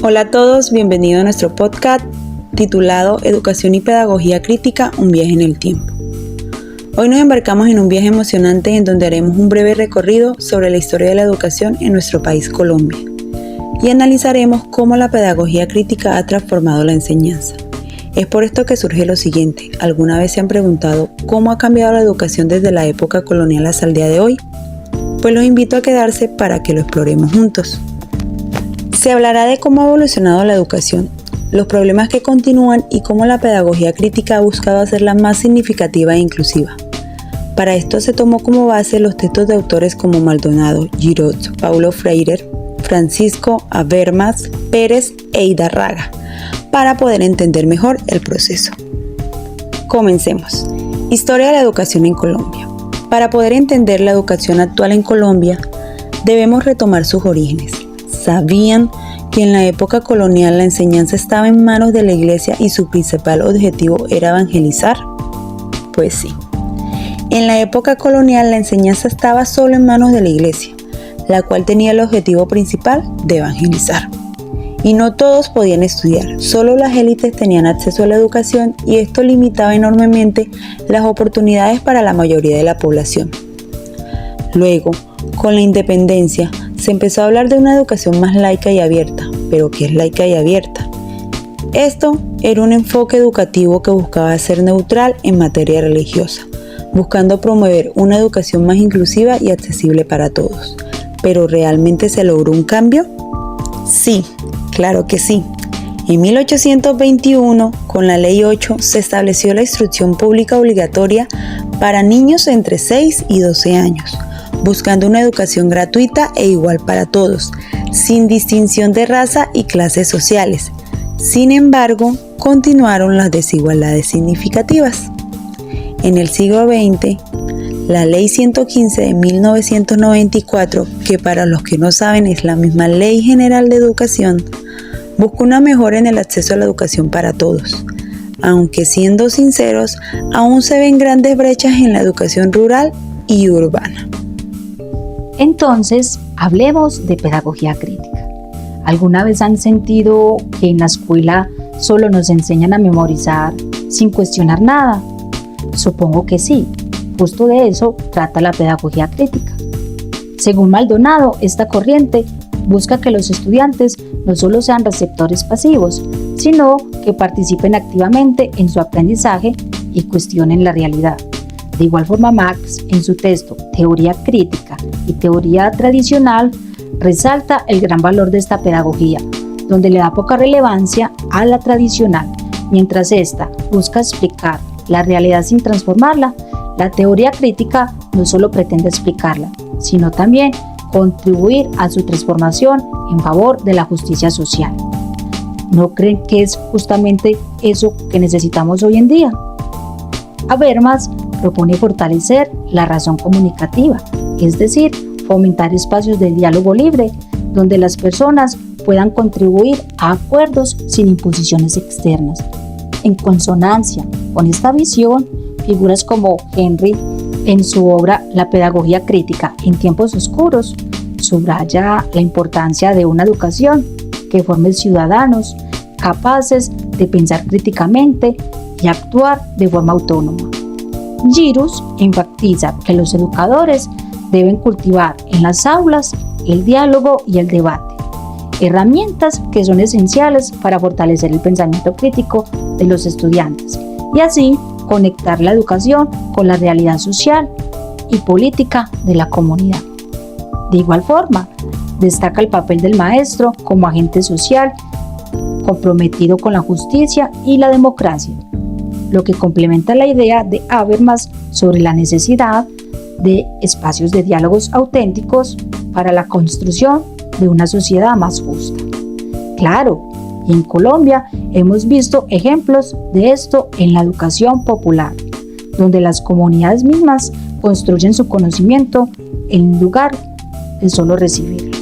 Hola a todos, bienvenidos a nuestro podcast titulado Educación y Pedagogía Crítica, un viaje en el tiempo. Hoy nos embarcamos en un viaje emocionante en donde haremos un breve recorrido sobre la historia de la educación en nuestro país Colombia y analizaremos cómo la pedagogía crítica ha transformado la enseñanza. Es por esto que surge lo siguiente: ¿alguna vez se han preguntado cómo ha cambiado la educación desde la época colonial hasta el día de hoy? Pues los invito a quedarse para que lo exploremos juntos. Se hablará de cómo ha evolucionado la educación, los problemas que continúan y cómo la pedagogía crítica ha buscado hacerla más significativa e inclusiva. Para esto se tomó como base los textos de autores como Maldonado, Girot, Paulo Freire, Francisco Habermas, Pérez e Hidárraga, para poder entender mejor el proceso. Comencemos. Historia de la educación en Colombia. Para poder entender la educación actual en Colombia, debemos retomar sus orígenes. ¿Sabían que en la época colonial la enseñanza estaba en manos de la iglesia y su principal objetivo era evangelizar? Pues sí. En la época colonial la enseñanza estaba solo en manos de la iglesia, la cual tenía el objetivo principal de evangelizar. Y no todos podían estudiar, solo las élites tenían acceso a la educación y esto limitaba enormemente las oportunidades para la mayoría de la población. Luego, con la independencia, se empezó a hablar de una educación más laica y abierta. ¿Pero qué es laica y abierta? Esto era un enfoque educativo que buscaba ser neutral en materia religiosa, buscando promover una educación más inclusiva y accesible para todos. ¿Pero realmente se logró un cambio? Sí, claro que sí. En 1821, con la Ley 8, se estableció la instrucción pública obligatoria para niños entre 6 y 12 años, buscando una educación gratuita e igual para todos, sin distinción de raza y clases sociales. Sin embargo, continuaron las desigualdades significativas. En el siglo XX, la Ley 115 de 1994, que para los que no saben es la misma Ley General de Educación, busca una mejora en el acceso a la educación para todos. Aunque siendo sinceros, aún se ven grandes brechas en la educación rural y urbana. Entonces, hablemos de pedagogía crítica. ¿Alguna vez han sentido que en la escuela solo nos enseñan a memorizar sin cuestionar nada? Supongo que sí. Justo de eso trata la pedagogía crítica. Según Maldonado, esta corriente busca que los estudiantes no solo sean receptores pasivos, sino que participen activamente en su aprendizaje y cuestionen la realidad. De igual forma, Marx, en su texto Teoría Crítica y Teoría Tradicional, resalta el gran valor de esta pedagogía, donde le da poca relevancia a la tradicional. Mientras ésta busca explicar la realidad sin transformarla, la teoría crítica no solo pretende explicarla, sino también contribuir a su transformación en favor de la justicia social. ¿No creen que es justamente eso que necesitamos hoy en día? Habermas propone fortalecer la razón comunicativa, es decir, fomentar espacios de diálogo libre, donde las personas puedan contribuir a acuerdos sin imposiciones externas. En consonancia con esta visión, figuras como Henry, en su obra La pedagogía crítica en tiempos oscuros, subraya la importancia de una educación que forme ciudadanos capaces de pensar críticamente y actuar de forma autónoma. Girus enfatiza que los educadores deben cultivar en las aulas el diálogo y el debate, herramientas que son esenciales para fortalecer el pensamiento crítico de los estudiantes y así conectar la educación con la realidad social y política de la comunidad. De igual forma, destaca el papel del maestro como agente social comprometido con la justicia y la democracia, lo que complementa la idea de Habermas sobre la necesidad de espacios de diálogos auténticos para la construcción de una sociedad más justa. Claro, y en Colombia hemos visto ejemplos de esto en la educación popular, donde las comunidades mismas construyen su conocimiento en lugar de solo recibirlo.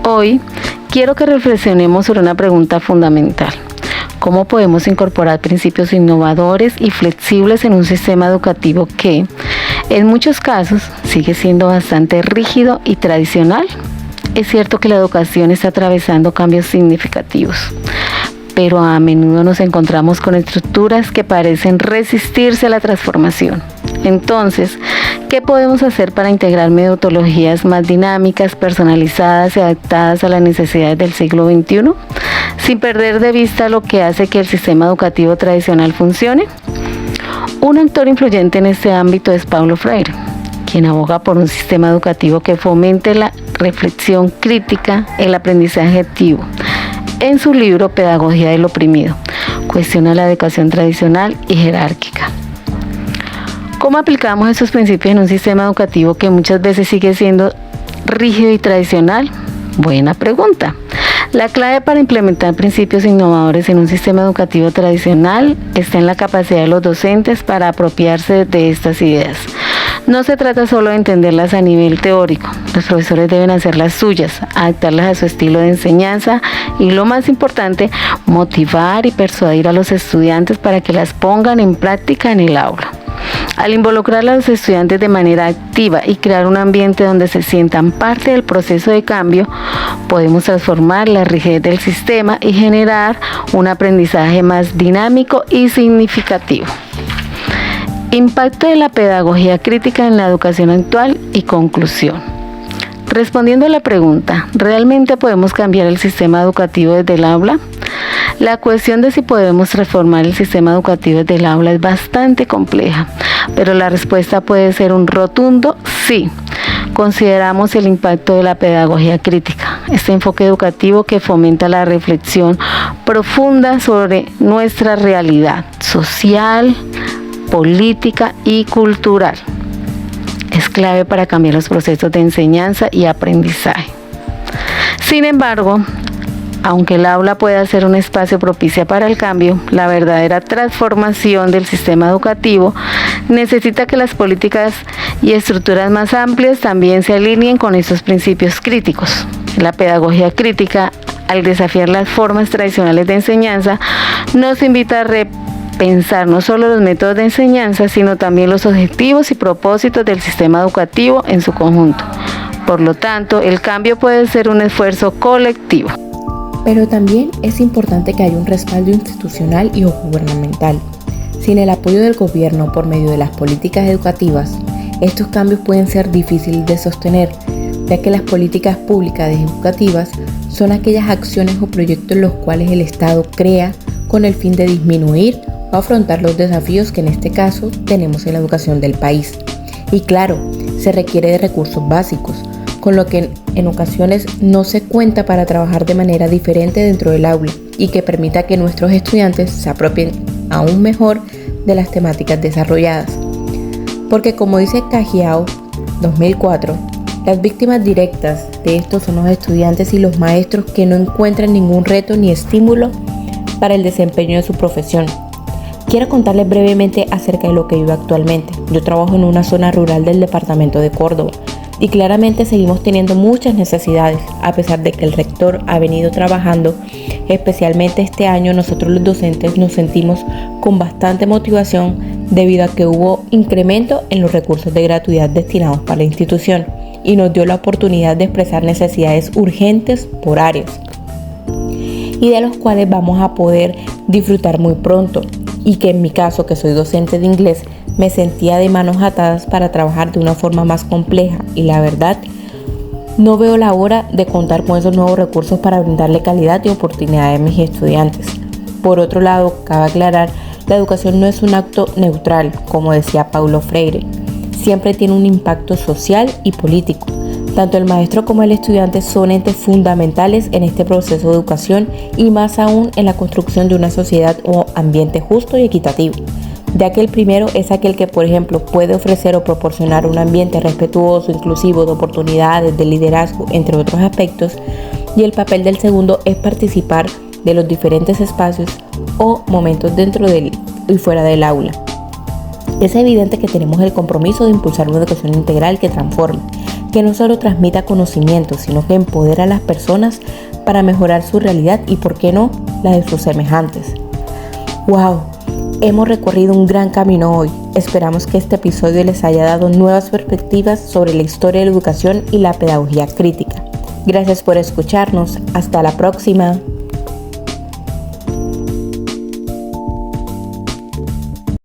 Hoy quiero que reflexionemos sobre una pregunta fundamental. ¿Cómo podemos incorporar principios innovadores y flexibles en un sistema educativo que, en muchos casos, sigue siendo bastante rígido y tradicional? es cierto que la educación está atravesando cambios significativos, pero a menudo nos encontramos con estructuras que parecen resistirse a la transformación. Entonces, ¿qué podemos hacer para integrar metodologías más dinámicas, personalizadas y adaptadas a las necesidades del siglo XXI, sin perder de vista lo que hace que el sistema educativo tradicional funcione? Un autor influyente en este ámbito es Paulo Freire, quien aboga por un sistema educativo que fomente la reflexión crítica, el aprendizaje activo. En su libro Pedagogía del Oprimido, cuestiona la educación tradicional y jerárquica. ¿Cómo aplicamos estos principios en un sistema educativo que muchas veces sigue siendo rígido y tradicional? Buena pregunta. La clave para implementar principios innovadores en un sistema educativo tradicional está en la capacidad de los docentes para apropiarse de estas ideas. No se trata solo de entenderlas a nivel teórico. Los profesores deben hacer las suyas, adaptarlas a su estilo de enseñanza y, lo más importante, motivar y persuadir a los estudiantes para que las pongan en práctica en el aula. Al involucrar a los estudiantes de manera activa y crear un ambiente donde se sientan parte del proceso de cambio, podemos transformar la rigidez del sistema y generar un aprendizaje más dinámico y significativo. Impacto de la pedagogía crítica en la educación actual y conclusión. Respondiendo a la pregunta, ¿realmente podemos cambiar el sistema educativo desde el aula? La cuestión de si podemos transformar el sistema educativo desde el aula es bastante compleja, pero la respuesta puede ser un rotundo sí. Consideramos el impacto de la pedagogía crítica, este enfoque educativo que fomenta la reflexión profunda sobre nuestra realidad social, política y cultural. Es clave para cambiar los procesos de enseñanza y aprendizaje. Sin embargo, aunque el aula pueda ser un espacio propicio para el cambio, la verdadera transformación del sistema educativo necesita que las políticas y estructuras más amplias también se alineen con estos principios críticos. La pedagogía crítica, al desafiar las formas tradicionales de enseñanza, nos invita a repensar no solo los métodos de enseñanza, sino también los objetivos y propósitos del sistema educativo en su conjunto. Por lo tanto, el cambio puede ser un esfuerzo colectivo. Pero también es importante que haya un respaldo institucional y gubernamental. Sin el apoyo del gobierno por medio de las políticas educativas, estos cambios pueden ser difíciles de sostener, ya que las políticas públicas educativas son aquellas acciones o proyectos los cuales el Estado crea con el fin de disminuir o afrontar los desafíos que en este caso tenemos en la educación del país. Y claro, se requiere de recursos básicos, con lo que en ocasiones no se cuenta para trabajar de manera diferente dentro del aula y que permita que nuestros estudiantes se apropien aún mejor de las temáticas desarrolladas. Porque como dice Cajiao 2004, las víctimas directas de esto son los estudiantes y los maestros que no encuentran ningún reto ni estímulo para el desempeño de su profesión. Quiero contarles brevemente acerca de lo que vivo actualmente. Yo trabajo en una zona rural del departamento de Córdoba y claramente seguimos teniendo muchas necesidades, a pesar de que el rector ha venido trabajando. Especialmente este año nosotros los docentes nos sentimos con bastante motivación debido a que hubo incremento en los recursos de gratuidad destinados para la institución y nos dio la oportunidad de expresar necesidades urgentes por áreas y de los cuales vamos a poder disfrutar muy pronto, y que en mi caso, que soy docente de inglés, me sentía de manos atadas para trabajar de una forma más compleja y la verdad no veo la hora de contar con esos nuevos recursos para brindarle calidad y oportunidades a mis estudiantes. Por otro lado, cabe aclarar, la educación no es un acto neutral, como decía Paulo Freire. Siempre tiene un impacto social y político. Tanto el maestro como el estudiante son entes fundamentales en este proceso de educación y más aún en la construcción de una sociedad o ambiente justo y equitativo, ya que el primero es aquel que, por ejemplo, puede ofrecer o proporcionar un ambiente respetuoso, inclusivo, de oportunidades, de liderazgo, entre otros aspectos, y el papel del segundo es participar de los diferentes espacios o momentos dentro del y fuera del aula. Es evidente que tenemos el compromiso de impulsar una educación integral que transforme, que no solo transmita conocimientos, sino que empodera a las personas para mejorar su realidad y, por qué no, la de sus semejantes. ¡Wow! Hemos recorrido un gran camino hoy. Esperamos que este episodio les haya dado nuevas perspectivas sobre la historia de la educación y la pedagogía crítica. Gracias por escucharnos. Hasta la próxima.